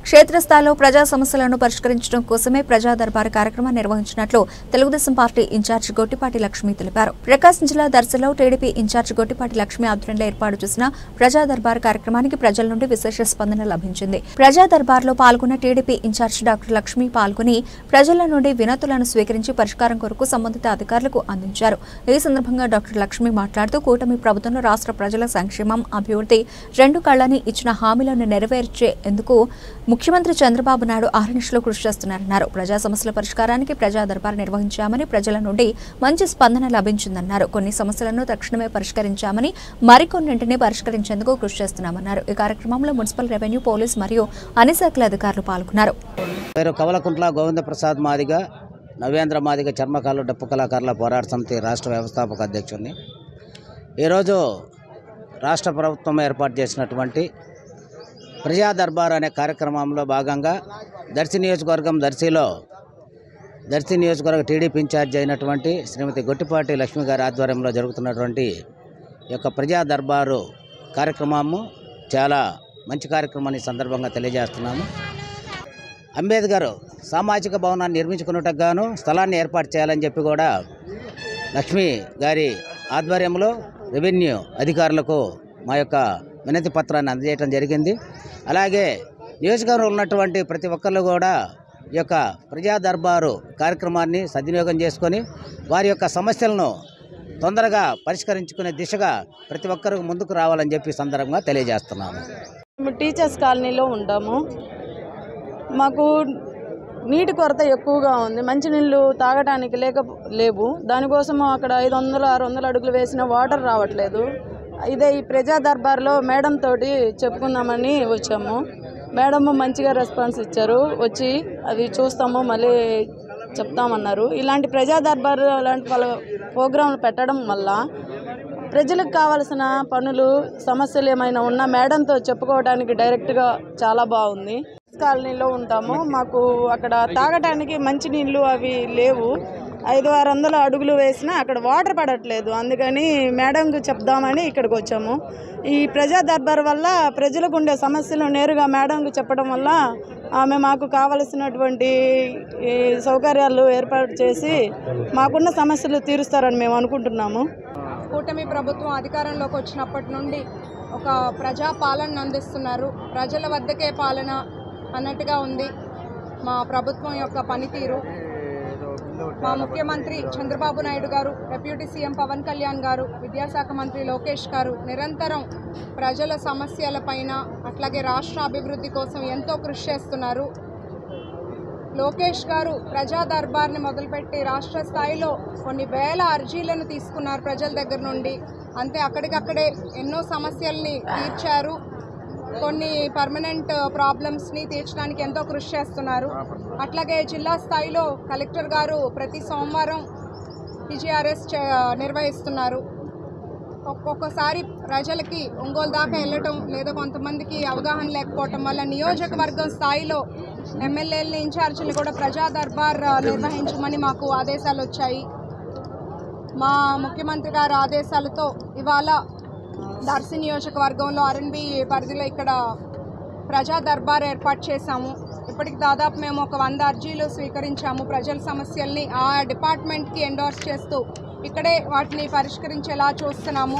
క్షేత్రస్థాయిలో ప్రజా సమస్యలను పరిష్కరించడం కోసమే ప్రజా దర్బార్ కార్యక్రమాన్ని నిర్వహించినట్లు తెలుగుదేశం పార్టీ ఇన్ఛార్జి గొట్టిపాటి లక్ష్మి తెలిపారు. ప్రకాశం జిల్లా దర్శిలో టీడీపీ ఇన్ఛార్జి గొట్టిపాటి లక్ష్మి ఆధ్వర్యంలో ఏర్పాటు చేసిన ప్రజా దర్బార్ కార్యక్రమానికి ప్రజల నుండి విశేష స్పందన లభించింది. ప్రజా దర్బార్లో పాల్గొన్న టీడీపీ ఇన్ఛార్జి డాక్టర్ లక్ష్మి పాల్గొని ప్రజల నుండి వినతులను స్వీకరించి పరిష్కారం కొరకు సంబంధిత అధికారులకు అందించారు. ఈ సందర్భంగా డాక్టర్ లక్ష్మి మాట్లాడుతూ కూటమి ప్రభుత్వంలో రాష్ట్ర ప్రజల సంక్షేమం, అభివృద్ధి రెండు కళ్లని ఇచ్చిన హామీలను నెరవేర్చేందుకు ముఖ్యమంత్రి చంద్రబాబు నాయుడు అహర్నిశలు కృషి చేస్తున్నారన్నారు. ప్రజా సమస్యల పరిష్కారానికి ప్రజా దర్బార్ నిర్వహించామని ప్రజల నుండి మంచి స్పందన లభించిందన్నారు. కొన్ని సమస్యలను తక్షణమే పరిష్కరించామని మరికొన్నింటిని పరిష్కరించేందుకు కృషి చేస్తున్నామన్నారు. ఈ కార్యక్రమంలో మున్సిపల్, రెవెన్యూ, పోలీస్ మరియు అన్ని శాఖల అధికారులు పాల్గొన్నారు. కవలకుంట్ల గోవింద ప్రసాద్ మాదిగ, నవేంద్ర మాదిగ చర్మకాలు డప్పు కళాకారుల పోరాట సమితి రాష్ట్ర వ్యవస్థాపక అధ్యక్షుడిని. ఈరోజు రాష్ట్ర ప్రభుత్వం ఏర్పాటు చేసినటువంటి ప్రజా దర్బార్ అనే కార్యక్రమంలో భాగంగా దర్శి నియోజకవర్గ టీడీపీ ఇన్ఛార్జ్ అయినటువంటి శ్రీమతి గొట్టిపాటి లక్ష్మి గారి ఆధ్వర్యంలో జరుగుతున్నటువంటి ఈ యొక్క ప్రజా దర్బారు కార్యక్రమము చాలా మంచి కార్యక్రమాన్ని సందర్భంగా తెలియజేస్తున్నాము. అంబేద్కర్ సామాజిక భవనాన్ని నిర్మించుకున్నట్టుకు గాను స్థలాన్ని ఏర్పాటు చేయాలని చెప్పి కూడా లక్ష్మి గారి ఆధ్వర్యంలో రెవెన్యూ అధికారులకు మా యొక్క వినతి పత్రాన్ని అందజేయడం జరిగింది. అలాగే నియోజకవర్గంలో ఉన్నటువంటి ప్రతి ఒక్కళ్ళు కూడా ఈ యొక్క ప్రజా దర్బారు కార్యక్రమాన్ని సద్వినియోగం చేసుకొని వారి యొక్క సమస్యలను తొందరగా పరిష్కరించుకునే దిశగా ప్రతి ఒక్కరు ముందుకు రావాలని చెప్పి సందర్భంగా తెలియజేస్తున్నాము. మేము టీచర్స్ కాలనీలో ఉంటాము. మాకు నీటి కొరత ఎక్కువగా ఉంది. మంచినీళ్ళు తాగడానికి లేవు. దానికోసం అక్కడ 500-600 అడుగులు వేసిన వాటర్ రావట్లేదు. ఇదే ఈ ప్రజా దర్బార్లో మేడం తోటి చెప్పుకుందామని వచ్చాము. మేడం మంచిగా రెస్పాన్స్ ఇచ్చారు. వచ్చి అది చూస్తాము, మళ్ళీ చెప్తామన్నారు. ఇలాంటి ప్రజా దర్బార్ లాంటి వాళ్ళ ప్రోగ్రాంలు పెట్టడం వల్ల ప్రజలకు కావాల్సిన పనులు, సమస్యలు ఏమైనా ఉన్నా మేడంతో చెప్పుకోవడానికి డైరెక్ట్గా చాలా బాగుంది. కాలనీలో ఉంటాము. మాకు అక్కడ తాగడానికి మంచినీళ్ళు అవి లేవు. 500-600 అడుగులు వేసినా అక్కడ వాటర్ పడట్లేదు. అందుకని మేడంకు చెప్దామని ఇక్కడికి వచ్చాము. ఈ ప్రజా దర్బార్ వల్ల ప్రజలకు ఉండే సమస్యలు నేరుగా మేడంకు చెప్పడం వల్ల ఆమె మాకు కావలసినటువంటి సౌకర్యాలు ఏర్పాటు చేసి మాకున్న సమస్యలు తీరుస్తారని మేము అనుకుంటున్నాము. కూటమి ప్రభుత్వం అధికారంలోకి వచ్చినప్పటి నుండి ఒక ప్రజా పాలన అందిస్తున్నారు. ప్రజల వద్దకే పాలన అన్నట్టుగా ఉంది మా ప్రభుత్వం యొక్క పనితీరు. మా ముఖ్యమంత్రి చంద్రబాబు నాయుడు గారు, డిప్యూటీ సీఎం పవన్ కళ్యాణ్ గారు, విద్యాశాఖ మంత్రి లోకేష్ గారు నిరంతరం ప్రజల సమస్యలపైన అట్లాగే రాష్ట్ర అభివృద్ధి కోసం ఎంతో కృషి చేస్తున్నారు. లోకేష్ గారు ప్రజా దర్బార్ని మొదలుపెట్టి రాష్ట్ర స్థాయిలో కొన్ని వేల అర్జీలను తీసుకున్నారు ప్రజల దగ్గర నుండి. అంతే అక్కడికక్కడే ఎన్నో సమస్యల్ని తీర్చారు. కొన్ని పర్మనెంట్ ప్రాబ్లమ్స్ని తీర్చడానికి ఎంతో కృషి చేస్తున్నారు. అట్లాగే జిల్లా స్థాయిలో కలెక్టర్ గారు ప్రతి సోమవారం PGRS నిర్వహిస్తున్నారు. ఒక్కొక్కసారి ప్రజలకి ఒంగోలు దాకా వెళ్ళటం లేదా కొంతమందికి అవగాహన లేకపోవటం వల్ల నియోజకవర్గం స్థాయిలో ఎమ్మెల్యేలని, ఇన్ఛార్జీలు కూడా ప్రజా దర్బార్ నిర్వహించమని మాకు ఆదేశాలు వచ్చాయి. మా ముఖ్యమంత్రి గారి ఆదేశాలతో ఇవాళ దర్శి నియోజకవర్గంలో R&B పరిధిలో ఇక్కడ ప్రజా దర్బార్ ఏర్పాటు చేశాము. ఇప్పటికి దాదాపు మేము ఒక 100 అర్జీలు స్వీకరించాము. ప్రజల సమస్యల్ని ఆ డిపార్ట్మెంట్కి ఎండోర్స్ చేస్తూ ఇక్కడే వాటిని పరిష్కరించేలా చూస్తున్నాము.